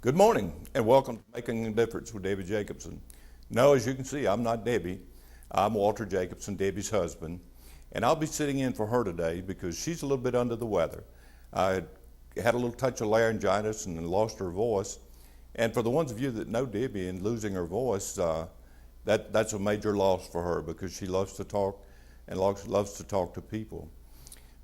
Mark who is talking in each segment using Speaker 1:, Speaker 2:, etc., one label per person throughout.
Speaker 1: Good morning and welcome to Making a Difference with Debi Jacobson. Now, as you can see, I'm not Debi. I'm Walter Jacobson, Debi's husband, and I'll be sitting in for her today because she's a little bit under the weather. I had a little touch of laryngitis and lost her voice, and for the ones of you that know Debi and losing her voice, that's a major loss for her because she loves to talk and loves to talk to people.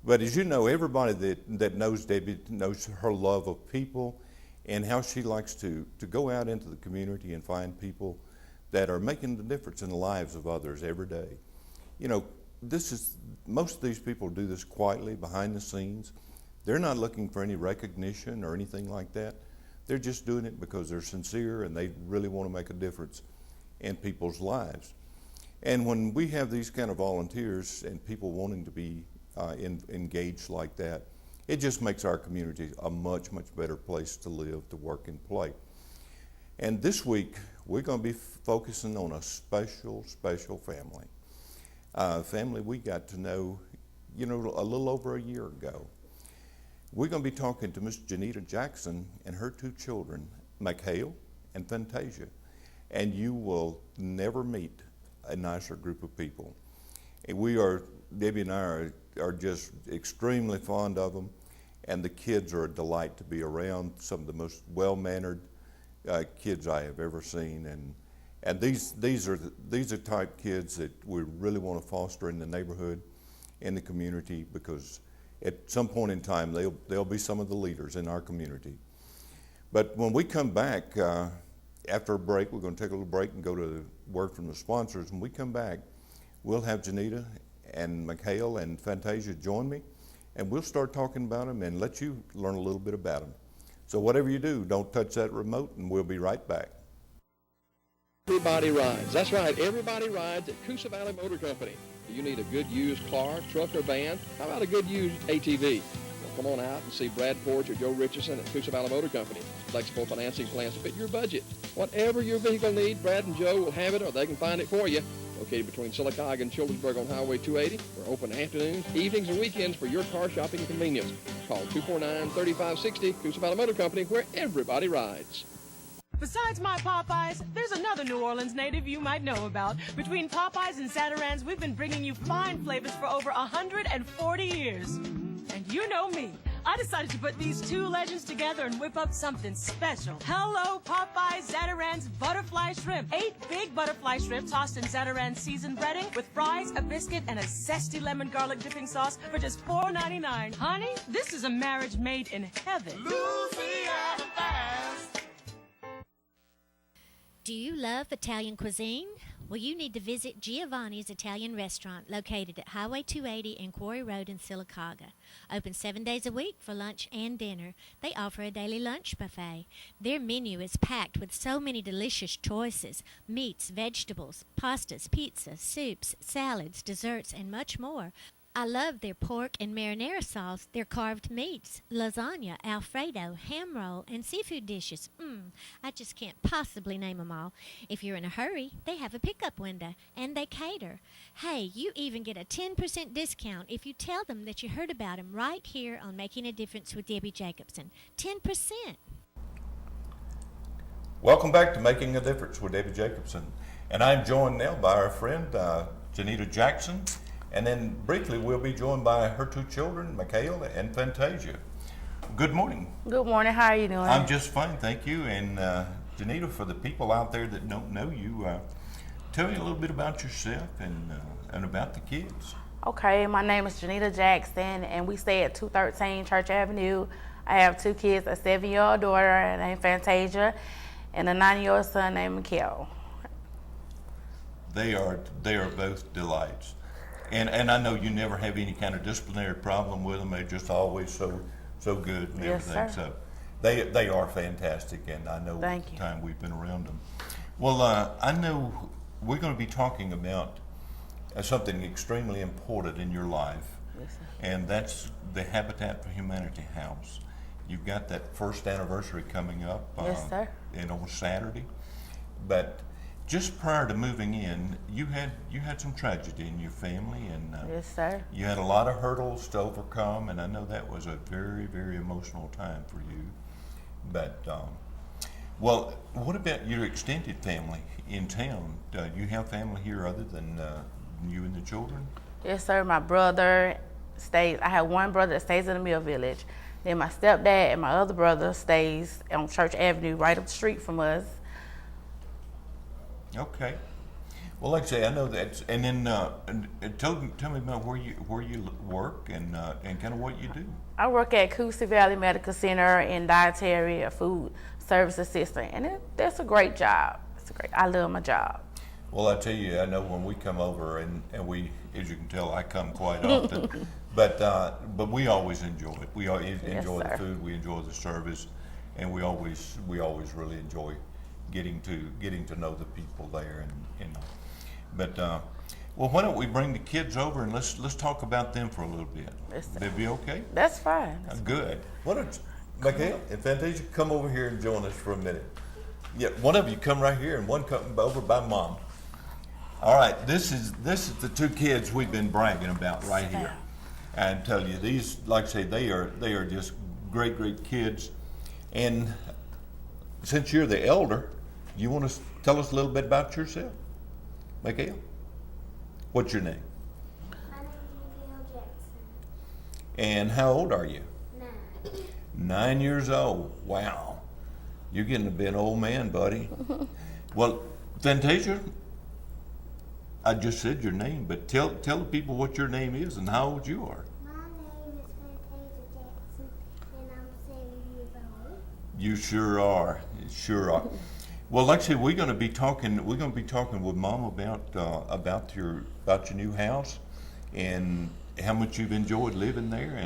Speaker 1: But as you know, everybody that knows Debi knows her love of people and how she likes to go out into the community and find people that are making the difference in the lives of others every day. You know, most of these people do this quietly behind the scenes. They're not looking for any recognition or anything like that. They're just doing it because they're sincere and they really want to make a difference in people's lives. And when we have these kind of volunteers and people wanting to be engaged like that, it just makes our community a much, much better place to live, to work, and play. And this week, we're going to be focusing on a special, special family. Family we got to know, a little over a year ago. We're going to be talking to Miss Debi Jacobson and her two children, Mikhail and Fantasia. And you will never meet a nicer group of people. And Debi and I are just extremely fond of them, and the kids are a delight to be around. Some of the most well-mannered kids I have ever seen, and these are type kids that we really want to foster in the neighborhood, in the community, because at some point in time they'll be some of the leaders in our community. But when we come back after a break, we're going to take a little break and go to the word from the sponsors. When we come back, we'll have Debi and Mikhail and Fantasia join me, and we'll start talking about them and let you learn a little bit about them. So whatever you do, don't touch that remote, and we'll be right back.
Speaker 2: Everybody rides. That's right. Everybody rides at Coosa Valley Motor Company. Do you need a good used car, truck, or van? How about a good used ATV? Well, come on out and see Brad Forge or Joe Richardson at Coosa Valley Motor Company. Flexible financing plans to fit your budget. Whatever your vehicle needs, Brad and Joe will have it, or they can find it for you. Located between Sylacauga and Childersburg on Highway 280. We're open afternoons, evenings, and weekends for your car shopping convenience. Call 249-3560, Coosa Valley Motor Company, where everybody rides.
Speaker 3: Besides my Popeyes, there's another New Orleans native you might know about. Between Popeyes and Zatarain's, we've been bringing you fine flavors for over 140 years. And you know me. I decided to put these two legends together and whip up something special. Hello, Popeyes Zatarain's Butterfly Shrimp. 8 big butterfly shrimp tossed in Zatarain's seasoned breading with fries, a biscuit, and a zesty lemon garlic dipping sauce for just $4.99. Honey, this is a marriage made in heaven.
Speaker 4: Louisiana fast.
Speaker 5: Do you love Italian cuisine? Well, you need to visit Giovanni's Italian Restaurant located at Highway 280 and Quarry Road in Sylacauga. Open 7 days a week for lunch and dinner. They offer a daily lunch buffet. Their menu is packed with so many delicious choices: meats, vegetables, pastas, pizza, soups, salads, desserts, and much more. I love their pork and marinara sauce, their carved meats, lasagna, Alfredo, ham roll, and seafood dishes. I just can't possibly name them all. If you're in a hurry, they have a pickup window, and they cater. Hey, you even get a 10% discount if you tell them that you heard about them right here on Making a Difference with Debi Jacobson. 10%.
Speaker 1: Welcome back to Making a Difference with Debi Jacobson. And I'm joined now by our friend, Debi Jacobson. And then briefly, we'll be joined by her two children, Mikhail and Fantasia. Good morning.
Speaker 6: Good morning. How are you doing?
Speaker 1: I'm just fine, thank you. And Debi, for the people out there that don't know you, tell me a little bit about yourself and about the kids.
Speaker 6: Okay, my name is Debi Jacobson, and we stay at 213 Church Avenue. I have two kids, a 7-year-old daughter named Fantasia, and a 9-year-old son named Mikhail.
Speaker 1: They are both delights. And I know you never have any kind of disciplinary problem with them. They're just always so good and
Speaker 6: yes,
Speaker 1: everything.
Speaker 6: Sir.
Speaker 1: So they are fantastic, and I know the time we've been around them. Well, I know we're going to be talking about something extremely important in your life,
Speaker 6: yes, sir.
Speaker 1: And that's the Habitat for Humanity House. You've got that first anniversary coming up
Speaker 6: yes, sir.
Speaker 1: On Saturday, but just prior to moving in, you had some tragedy in your family, and
Speaker 6: yes, sir.
Speaker 1: You had a lot of hurdles to overcome, and I know that was a very, very emotional time for you. But Well, what about your extended family in town? Do you have family here other than you and the children?
Speaker 6: Yes, sir. My brother stays. I have one brother that stays in the Mill Village. Then my stepdad and my other brother stays on Church Avenue, right up the street from us.
Speaker 1: Okay. Well, like I say, I know that. And then tell me about where you work and kind of what you do.
Speaker 6: I work at Coosa Valley Medical Center in dietary, a food service assistant, and that's a great job. I love my job.
Speaker 1: Well, I tell you, I know when we come over, and we, as you can tell, I come quite often, but we always enjoy it. We enjoy the food, we enjoy the service, and we always really enjoy getting to know the people there, and but well, why don't we bring the kids over and let's talk about them for a little bit? That'd be okay?
Speaker 6: That's fine.
Speaker 1: Good. Why don't Michael and Fantasia come over here and join us for a minute? Yeah, one of you come right here and one come over by Mom. All right, this is the two kids we've been bragging about right here. And tell you, these, like I say, they are just great kids. And since you're the elder, you want to tell us a little bit about yourself? Michael? What's your name?
Speaker 7: My name is Debi Jacobson.
Speaker 1: And how old are you?
Speaker 7: 9.
Speaker 1: 9 years old. Wow. You're getting to be an old man, buddy. Well, Fantasia, I just said your name, but tell the people what your name is and how old you are.
Speaker 7: My name is Fantasia Jackson, and I'm 7 years old.
Speaker 1: You sure are. Sure are. Well, like I said, we're going to be talking with Mom about your new house and how much you've enjoyed living there,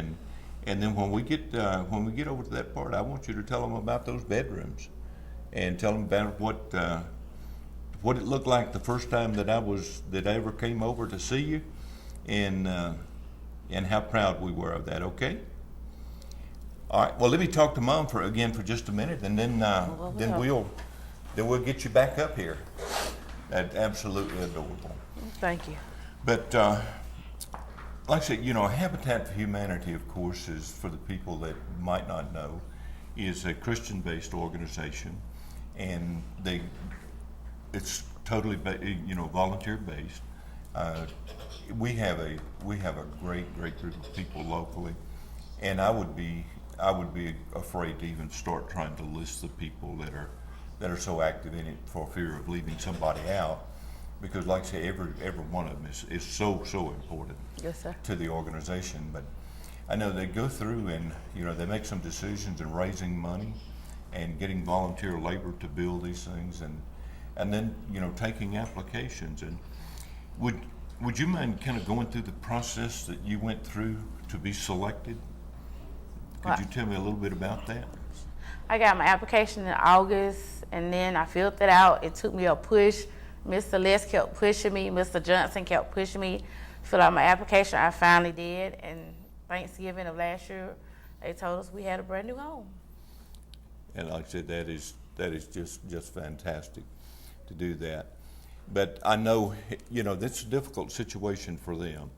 Speaker 1: and then when we get over to that part, I want you to tell them about those bedrooms, and tell them about what it looked like the first time that I ever came over to see you, and how proud we were of that. Okay. All right. Well, let me talk to Mom for just a minute, and then we'll get you back up here. That's absolutely adorable.
Speaker 6: Thank you.
Speaker 1: But like I said, Habitat for Humanity, of course, is, for the people that might not know, is a Christian-based organization, and it's totally volunteer-based. We have a great group of people locally, and I would be afraid to even start trying to list the people that are so active in it for fear of leaving somebody out, because like I say, every one of them is so important.
Speaker 6: Yes, sir.
Speaker 1: To the organization. But I know they go through and they make some decisions in raising money and getting volunteer labor to build these things, and then taking applications. And would you mind kind of going through the process that you went through to be selected? Could you tell me a little bit about that?
Speaker 6: I got my application in August, and then I filled it out. It took me a push. Mr. Les kept pushing me. Mr. Johnson kept pushing me. Fill out my application. I finally did. And Thanksgiving of last year, they told us we had a brand new home.
Speaker 1: And like I said, that is just fantastic to do that. But I know, that's a difficult situation for them,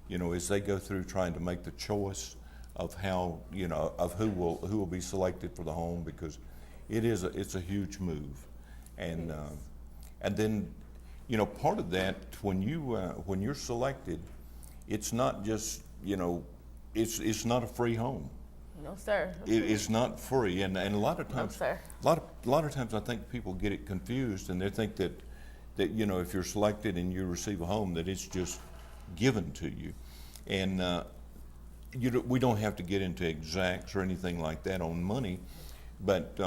Speaker 1: as they go through trying to make the choice of how, of who will be selected for the home, because it's a huge move. And then, part of that, when you're selected, it's not just, it's not a free home.
Speaker 6: No, sir.
Speaker 1: It's not free, and a lot of times,
Speaker 6: No, sir.
Speaker 1: a lot of times, I think people get it confused, and they think that if you're selected and you receive a home, that it's just given to you, and we don't have to get into exacts or anything like that on money, but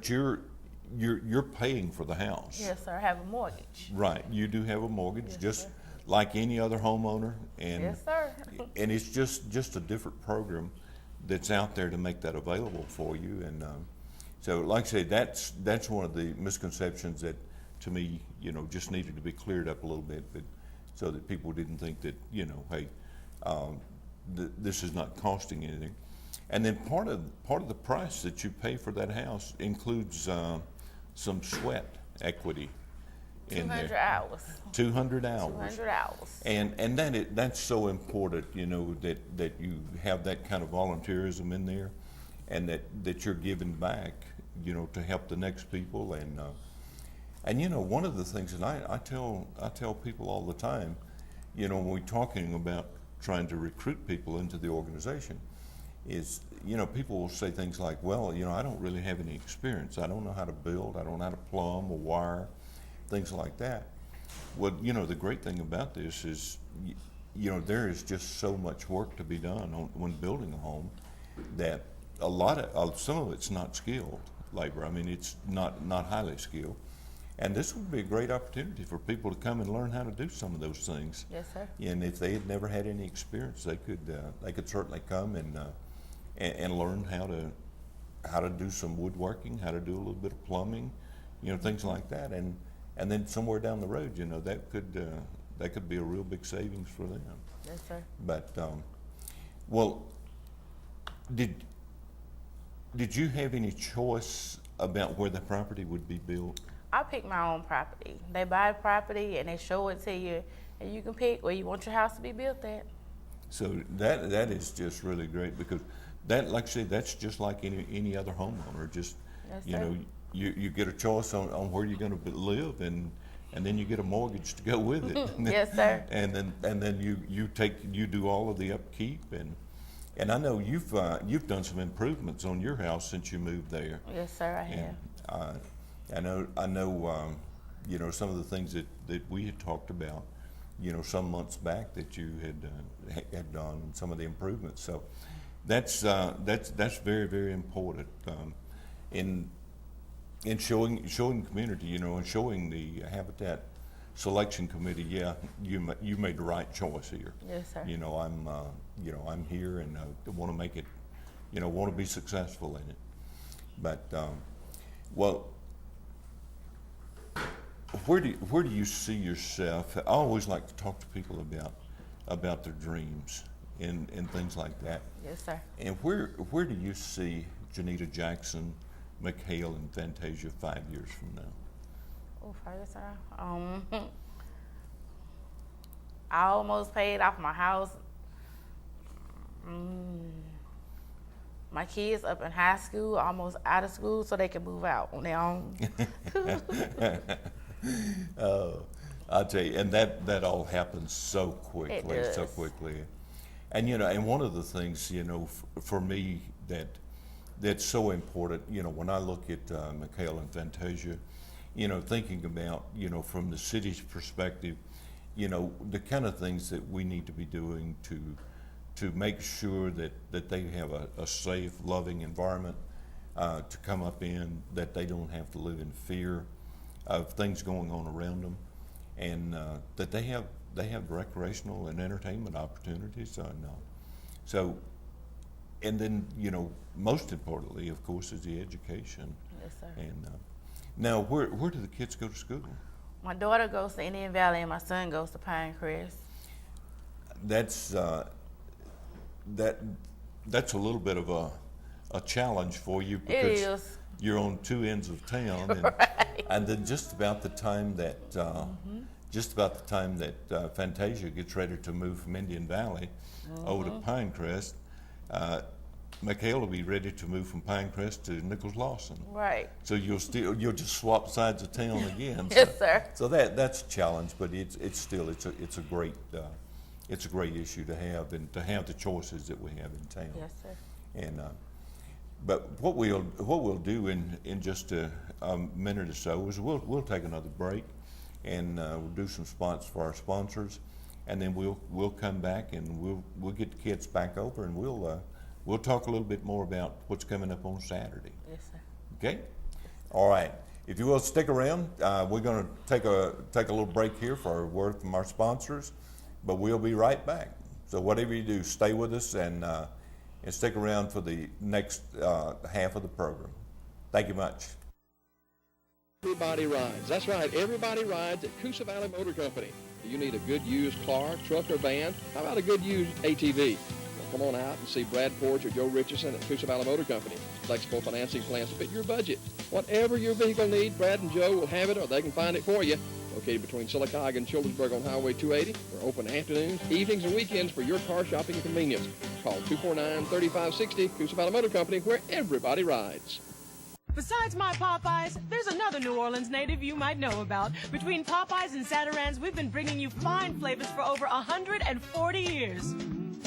Speaker 1: you're paying for the house.
Speaker 6: Yes, sir. I have a mortgage.
Speaker 1: Right, you do have a mortgage,
Speaker 6: Yes,
Speaker 1: just
Speaker 6: sir.
Speaker 1: like any other homeowner, and
Speaker 6: Yes, sir.
Speaker 1: and it's just a different program that's out there to make that available for you. And so, like I say, that's one of the misconceptions that, to me, just needed to be cleared up a little bit, but so that people didn't think that, hey, this is not costing anything. And then part of the price that you pay for that house includes some sweat equity in
Speaker 6: 200
Speaker 1: there.
Speaker 6: hours.
Speaker 1: 200 hours.
Speaker 6: 200 hours.
Speaker 1: And that's so important, that you have that kind of volunteerism in there, and that you're giving back, to help the next people. And one of the things that I tell people all the time, when we're talking about trying to recruit people into the organization, is, people will say things like, well, I don't really have any experience. I don't know how to build. I don't know how to plumb or wire, things like that. Well, the great thing about this is, there is just so much work to be done when building a home that some of it's not skilled labor. I mean, it's not highly skilled. And this would be a great opportunity for people to come and learn how to do some of those things.
Speaker 6: Yes, sir.
Speaker 1: And if they had never had any experience, they could certainly come and learn how to do some woodworking, how to do a little bit of plumbing, things like that. And then somewhere down the road, that could be a real big savings for them.
Speaker 6: Yes, sir.
Speaker 1: But well, did you have any choice about where the property would be built?
Speaker 6: I pick my own property. They buy the property and they show it to you, and you can pick where you want your house to be built at.
Speaker 1: So that is just really great, because that, like I said, that's just like any other homeowner. Just
Speaker 6: Yes, sir.
Speaker 1: You get a choice on where you're going to live, and then you get a mortgage to go with it.
Speaker 6: Yes, sir.
Speaker 1: And then you do all of the upkeep, and I know you've done some improvements on your house since you moved there.
Speaker 6: Yes, sir, I have.
Speaker 1: And I know some of the things that we had talked about, some months back that you had done, some of the improvements. So that's very, very important in showing the community, and showing the Habitat Selection Committee. Yeah, you made the right choice here.
Speaker 6: Yes, sir.
Speaker 1: I'm here and want to make it, want to be successful in it. But well, where do you see yourself? I always like to talk to people about their dreams and things like that.
Speaker 6: Yes, sir.
Speaker 1: And where do you see Janita Jackson, McHale, and Fantasia 5 years from now?
Speaker 6: Oh, 5 years from now? I almost paid off my house. My kids up in high school, almost out of school, so they can move out on their own.
Speaker 1: I'll tell you, and that all happens so quickly,
Speaker 6: It does.
Speaker 1: so quickly. And and one of the things for me that's so important, when I look at McHale and Fantasia, thinking about from the city's perspective, the kind of things that we need to be doing to make sure that they have a safe, loving environment to come up in, that they don't have to live in fear of things going on around them, and that they have recreational and entertainment opportunities. And then most importantly, of course, is the education.
Speaker 6: Yes, sir.
Speaker 1: And now, where do the kids go to school?
Speaker 6: My daughter goes to Indian Valley and my son goes to Pinecrest.
Speaker 1: That's that's a little bit of a challenge for you,
Speaker 6: It
Speaker 1: because
Speaker 6: is.
Speaker 1: you're on two ends of town, and,
Speaker 6: Right.
Speaker 1: and then just about the time that Fantasia gets ready to move from Indian Valley over to Pinecrest, McHale will be ready to move from Pinecrest to Nichols Lawson.
Speaker 6: Right.
Speaker 1: So you'll just swap sides of town again.
Speaker 6: Yes, sir.
Speaker 1: So that's a challenge, but it's still a great issue to have, and to have the choices that we have in town.
Speaker 6: Yes, sir.
Speaker 1: And but what we'll do in just a minute or so is we'll take another break, and we'll do some spots for our sponsors, and then we'll come back and we'll get the kids back over, and we'll talk a little bit more about what's coming up on Saturday.
Speaker 6: Yes, sir.
Speaker 1: Okay? All right. If you will stick around, we're going to take a little break here for a word from our sponsors, but we'll be right back. So whatever you do, stay with us and stick around for the next half of the program. Thank you much.
Speaker 2: Everybody rides. That's right. Everybody rides at Coosa Valley Motor Company. Do you need a good used car, truck, or van? How about a good used ATV? Well, come on out and see Brad Forge or Joe Richardson at Coosa Valley Motor Company. Flexible financing plans to fit your budget. Whatever your vehicle needs, Brad and Joe will have it, or they can find it for you. Located between Sylacauga and Childersburg on Highway 280. We're open afternoons, evenings, and weekends for your car shopping and convenience. Call 249-3560, Coosa Valley Motor Company, where everybody rides.
Speaker 3: Besides my Popeyes, there's another New Orleans native you might know about. Between Popeyes and Saturans, we've been bringing you fine flavors for over 140 years.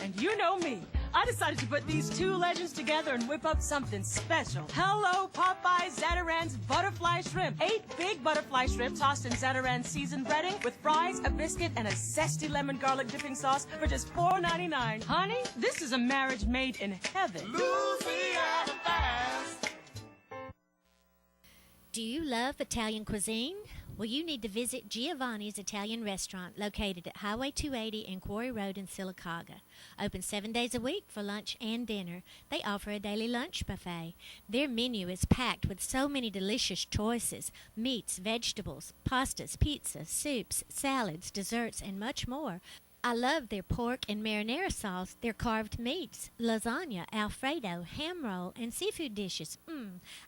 Speaker 3: And you know me. I decided to put these two legends together and whip up something special. Hello, Popeyes Zatarain's Butterfly Shrimp. 8 big butterfly shrimp tossed in Zatarain's seasoned breading with fries, a biscuit, and a zesty lemon garlic dipping sauce for just $4.99. Honey, this is a marriage made in heaven.
Speaker 4: Louisiana fast.
Speaker 5: Do you love Italian cuisine? Well, you need to visit Giovanni's Italian Restaurant located at Highway 280 and Quarry Road in Sylacauga. Open 7 days a week for lunch and dinner. They offer a daily lunch buffet. Their menu is packed with so many delicious choices: meats, vegetables, pastas, pizzas, soups, salads, desserts, and much more. I love their pork and marinara sauce, their carved meats, lasagna, Alfredo, ham roll, and seafood dishes.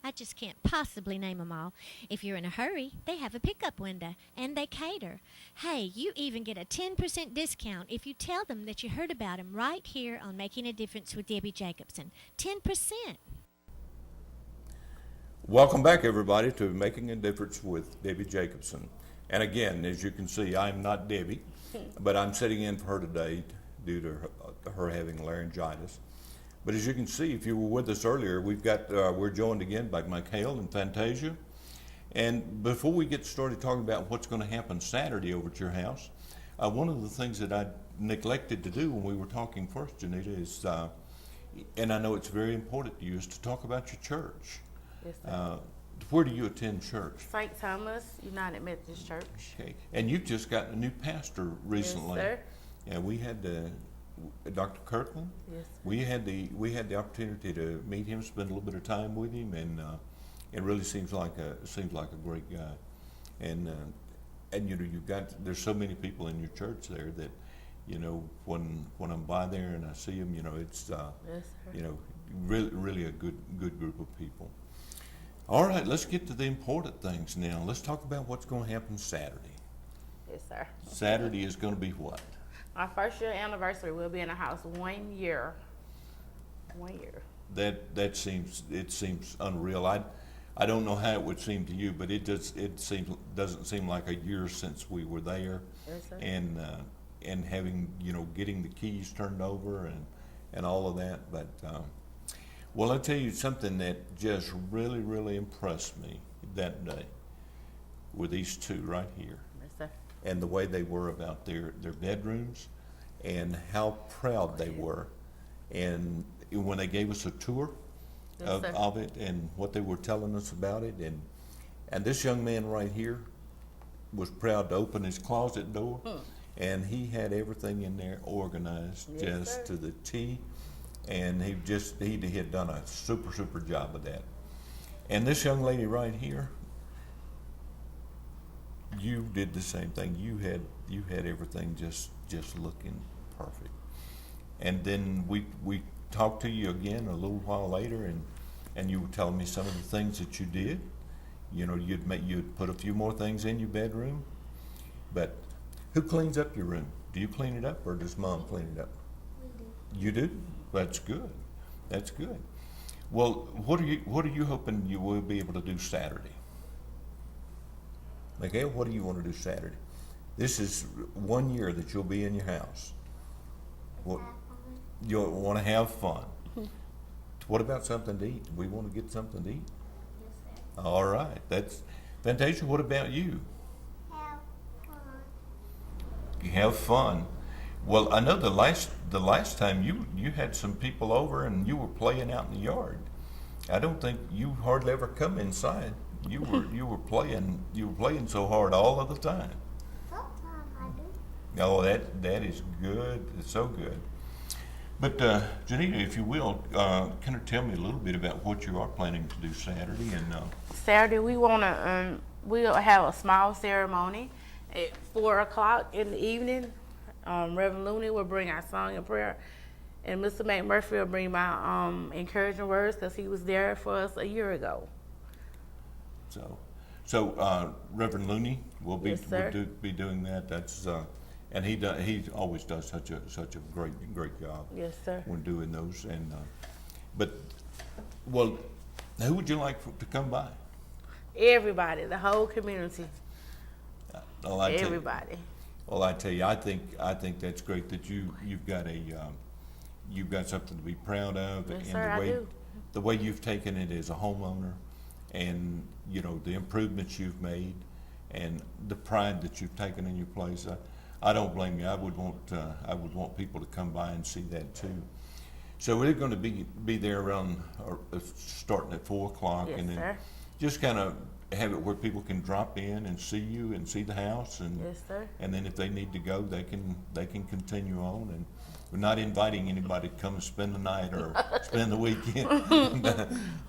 Speaker 5: I just can't possibly name them all. If you're in a hurry, they have a pickup window, and they cater. Hey, you even get a 10% discount if you tell them that you heard about them right here on Making a Difference with Debi Jacobson. 10%.
Speaker 1: Welcome back, everybody, to Making a Difference with Debi Jacobson. And again, as you can see, I'm not Debbie, but I'm sitting in for her today due to her having laryngitis. But as you can see, if you were with us earlier, we're joined again by Mikhail and Fantasia. And before we get started talking about what's going to happen Saturday over at your house, one of the things that I neglected to do when we were talking first, Janita, is, and I know it's very important to you, is to talk about your church.
Speaker 6: Yes, sir.
Speaker 1: Where do you attend church?
Speaker 6: St. Thomas United Methodist Church.
Speaker 1: Okay, and you've just gotten a new pastor recently.
Speaker 6: Yes, sir.
Speaker 1: Yeah, we had Dr. Kirkland.
Speaker 6: Yes, sir.
Speaker 1: We had the opportunity to meet him, spend a little bit of time with him, and it really seems like a great guy. And you know, there's so many people in your church there that, you know, when I'm by there and I see them, you know, it's
Speaker 6: Yes, sir.
Speaker 1: you know, really a good group of people. All right, let's get to the important things now. Let's talk about what's going to happen Saturday.
Speaker 6: Yes, sir.
Speaker 1: Saturday is going to be what?
Speaker 6: My first year anniversary will be in the house 1 year. 1 year.
Speaker 1: That seems unreal. I don't know how it would seem to you, but it doesn't seem like a year since we were there.
Speaker 6: Yes, sir.
Speaker 1: And having, you know, getting the keys turned over and all of that. But well, I'll tell you something that just really impressed me that day were these two right here.
Speaker 6: Yes, sir.
Speaker 1: And the way they were about their bedrooms and how proud they were. And when they gave us a tour
Speaker 6: Yes,
Speaker 1: of it and what they were telling us about it. And this young man right here was proud to open his closet door. And he had everything in there organized
Speaker 6: Yes,
Speaker 1: just
Speaker 6: sir.
Speaker 1: to the T. And he had done a super job of that. And this young lady right here, you did the same thing. You had everything just looking perfect. And then we talked to you again a little while later, and you were telling me some of the things that you did. You know, you'd put a few more things in your bedroom. But who cleans up your room? Do you clean it up, or does Mom clean it up?
Speaker 7: We do.
Speaker 1: You do? That's good. That's good. Well, what are you hoping you will be able to do Saturday? Mikhail, what do you want to do Saturday? This is 1 year that you'll be in your house. What, you'll want to have fun. What about something to eat? Do we want to get something to eat?
Speaker 7: Yes, sir.
Speaker 1: All right. That's Fantasia. What about you?
Speaker 7: Have fun.
Speaker 1: You have fun. Well, I know the last time you had some people over and you were playing out in the yard. I don't think you hardly ever come inside. You were playing so hard all of the time.
Speaker 7: Sometimes I do.
Speaker 1: Oh, that is good. It's so good. But Janita, if you will, kind of tell me a little bit about what you are planning to do Saturday and.
Speaker 6: Saturday we'll have a small ceremony at 4 o'clock in the evening. Reverend Looney will bring our song and prayer, and Mr. McMurphy will bring my encouraging words because he was there for us a year ago.
Speaker 1: So Reverend Looney will be
Speaker 6: Yes, sir.
Speaker 1: be doing that. That's and he always does such a great job.
Speaker 6: Yes, sir.
Speaker 1: When doing those. And but well, Who would you like to come by?
Speaker 6: Everybody, the whole community,
Speaker 1: Well, I tell you-
Speaker 6: everybody.
Speaker 1: Well, I tell you, I think that's great that you've got something to be proud of,
Speaker 6: Yes,
Speaker 1: and
Speaker 6: sir, I do.
Speaker 1: the way you've taken it as a homeowner, and the improvements you've made, and the pride that you've taken in your place. I don't blame you. I would want people to come by and see that too. So we're going to be there around starting at 4 o'clock,
Speaker 6: Yes,
Speaker 1: and then
Speaker 6: sir.
Speaker 1: just kind of have it where people can drop in and see you and see the house, and
Speaker 6: Yes, sir.
Speaker 1: and then if they need to go, they can continue on. And we're not inviting anybody to come and spend the night or spend the weekend.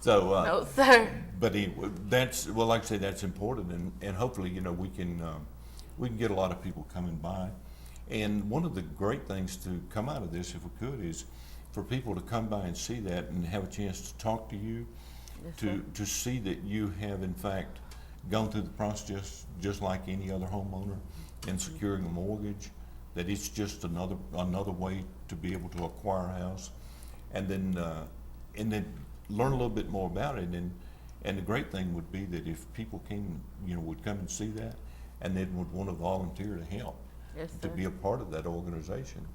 Speaker 1: So,
Speaker 6: No, sir.
Speaker 1: but anyway, like I say, that's important, and hopefully, we can get a lot of people coming by. And one of the great things to come out of this, if we could, is for people to come by and see that and have a chance to talk to you, to see that you have in fact gone through the process just like any other homeowner in securing a mortgage, that it's just another way to be able to acquire a house, and then learn a little bit more about it. And the great thing would be that if people would come and see that, and then would want to volunteer to help,
Speaker 6: Yes,
Speaker 1: to
Speaker 6: sir.
Speaker 1: be a part of that organization.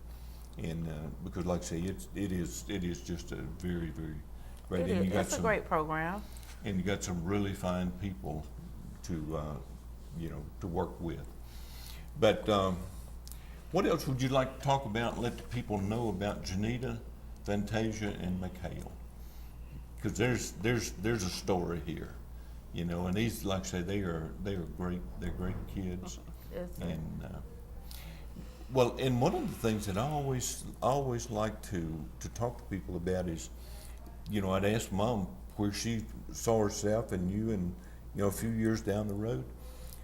Speaker 1: And because like I say, it is just a very, very great.
Speaker 6: It
Speaker 1: And
Speaker 6: is. It's a great program.
Speaker 1: and you got some really fine people to work with. But what else would you like to talk about and let the people know about Janita, Fantasia, and Mikhail? Because there's a story here, and these, like I say, they are great. They're great kids.
Speaker 6: Yes, sir.
Speaker 1: And and one of the things that I always like to talk to people about is, I'd ask Mom where she saw herself and you, and a few years down the road.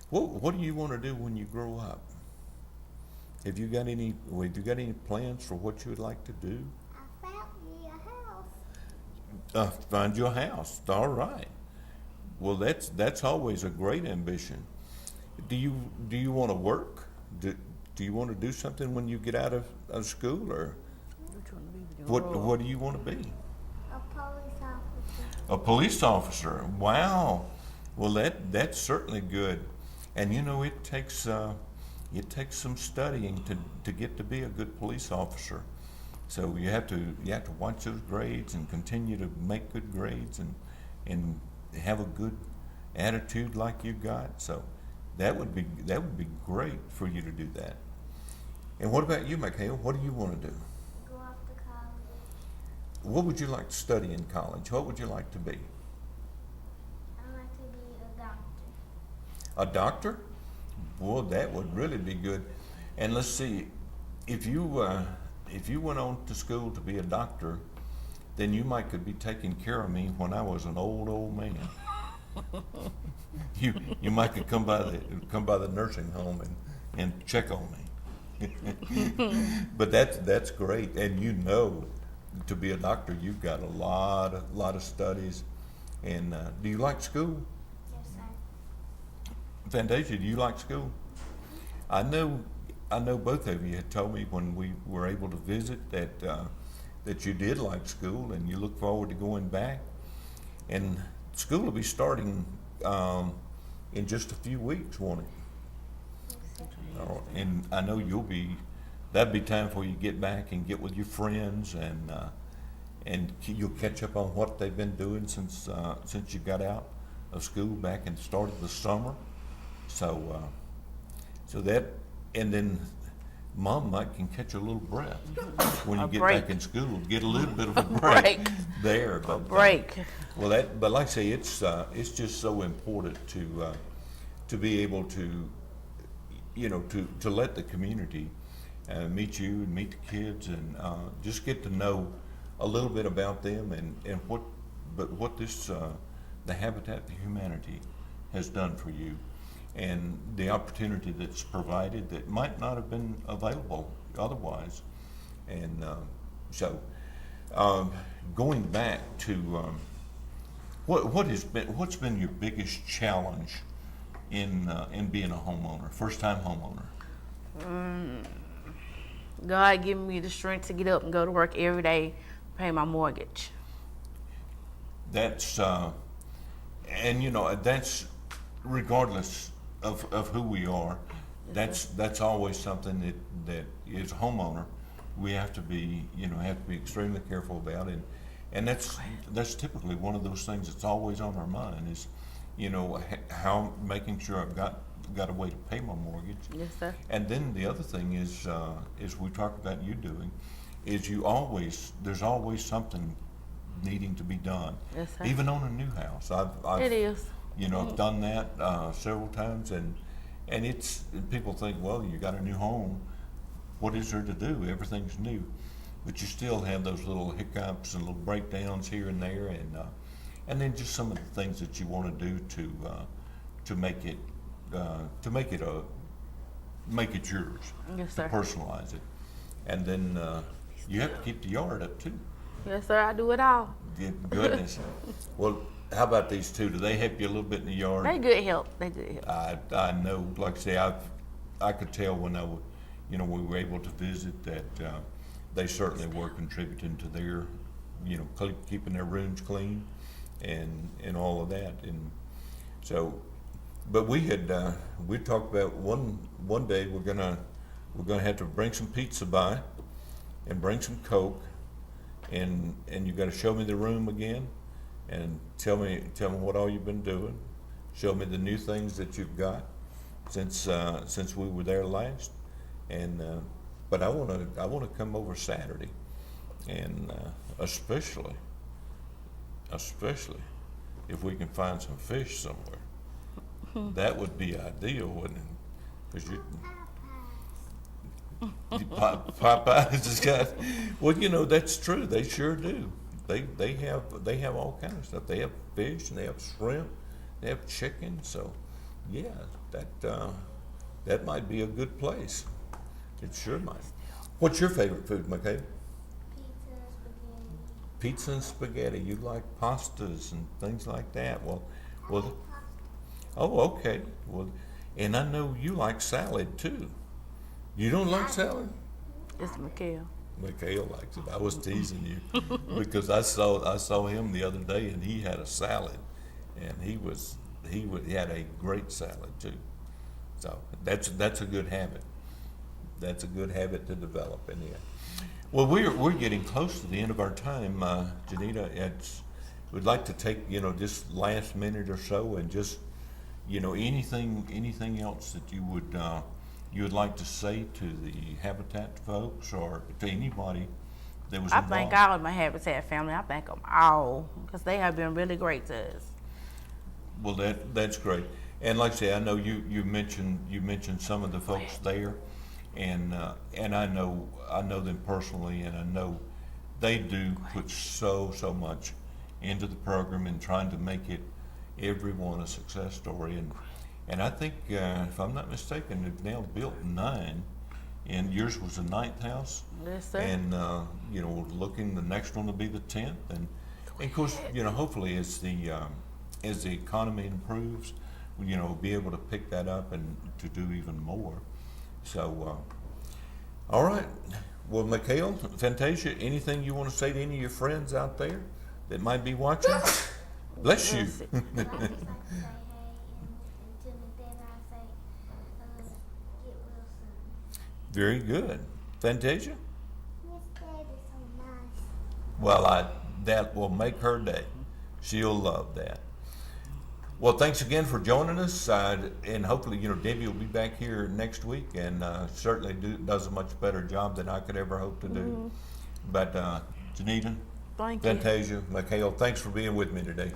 Speaker 1: What do you want to do when you grow up? Have you got any plans for what you would like to do?
Speaker 7: I found me a house.
Speaker 1: Find you a house. All right. Well, that's always a great ambition. Do you want to work? Do you want to do something when you get out of school, or what do you want to be?
Speaker 7: A police officer.
Speaker 1: A police officer. Wow. Well, that's certainly good. And it takes some studying to get to be a good police officer. So you have to watch those grades and continue to make good grades and have a good attitude like you got. So that would be great for you to do that. And what about you, Mikhail? What do you want to do?
Speaker 7: Go off to college.
Speaker 1: What would you like to study in college? What would you like to be?
Speaker 7: I like to be a doctor.
Speaker 1: A doctor? Boy, that would really be good. And let's see, if you went on to school to be a doctor, then you could be taking care of me when I was an old man. You might could come by the nursing home and check on me. But that's great. And to be a doctor, you've got a lot of studies. And do you like school?
Speaker 7: Yes, sir.
Speaker 1: Fantasia, do you like school? I know both of you had told me when we were able to visit that you did like school and you look forward to going back. And school will be starting in just a few weeks, won't it? And I know that'd be time for you to get back and get with your friends, and you'll catch up on what they've been doing since you got out of school back and started the summer. So that, and then Mom can catch a little breath when you get back in school. Get a little bit of a break there. But,
Speaker 6: A break.
Speaker 1: But like I say, it's just so important to be able to to let the community meet you and meet the kids, and just get to know a little bit about them and what this the Habitat for Humanity has done for you, and the opportunity that's provided that might not have been available otherwise. And so going back to what's been your biggest challenge in being a homeowner, first-time homeowner?
Speaker 6: God giving me the strength to get up and go to work every day, pay my mortgage.
Speaker 1: that's and you know that's regardless of who we are. That's always something that as a homeowner we have to be extremely careful about, and that's typically one of those things that's always on our mind is, how making sure I've got a way to pay my mortgage.
Speaker 6: Yes, sir.
Speaker 1: And then the other thing is we talked about you doing, is there's always something needing to be done.
Speaker 6: Yes, sir.
Speaker 1: Even on a new house. I've
Speaker 6: It is.
Speaker 1: I've done that several times, and people think, well, you got a new home, what is there to do? Everything's new, but you still have those little hiccups and little breakdowns here and there, and then just some of the things that you want to do to make it yours,
Speaker 6: Yes,
Speaker 1: to
Speaker 6: sir.
Speaker 1: personalize it, and then you have to keep the yard up too.
Speaker 6: Yes, sir. I do it all.
Speaker 1: Good goodness. Well, how about these two? Do they help you a little bit in the yard?
Speaker 6: They good help. They good help.
Speaker 1: I know, like I say, I could tell when we were able to visit that they certainly were contributing to their, keeping their rooms clean and all of that. And so, but we talked about one day we're gonna have to bring some pizza by and bring some Coke, and you got to show me the room again and tell me what all you've been doing. Show me the new things that you've got since we were there last. And but I want to come over Saturday, and especially if we can find some fish somewhere. That would be ideal, wouldn't it? Because Popeyes has got. Well, that's true. They sure do. They have all kinds of stuff. They have fish and they have shrimp. They have chicken. So, yeah, that might be a good place. It sure might. What's your favorite food, McKay? Pizza and spaghetti. You like pastas and things like that. Well. Oh, okay. Well, and I know you like salad too. You don't like salad?
Speaker 6: It's Mikhail.
Speaker 1: Mikhail likes it. I was teasing you because I saw him the other day and he had a salad, and he had a great salad too. So that's a good habit. That's a good habit to develop in here. Well, we're getting close to the end of our time, Janita. We'd like to take just last minute or so and just anything else that you would like to say to the Habitat folks or to anybody that was involved?
Speaker 6: I thank all of my Habitat family. I thank them all because they have been really great to us.
Speaker 1: Well, that's great. And like I say, I know you mentioned some of the folks there, and I know them personally, and I know they do put so much into the program and trying to make it everyone a success story. And I think, if I'm not mistaken, they've now built 9, and yours was the 9th house.
Speaker 6: Yes, sir.
Speaker 1: And the next one will be the 10th. And of course, hopefully as the economy improves, we'll be able to pick that up and to do even more. So, all right. Well, Mikhail, Fantasia, anything you want to say to any of your friends out there that might be watching? Bless you. Very good. Fantasia? Well, that will make her day. She'll love that. Well, thanks again for joining us, and hopefully, Debbie will be back here next week, and certainly does a much better job than I could ever hope to do. Mm-hmm. But Janita,
Speaker 6: Thank you.
Speaker 1: Fantasia, Mikhail, thanks for being with me today.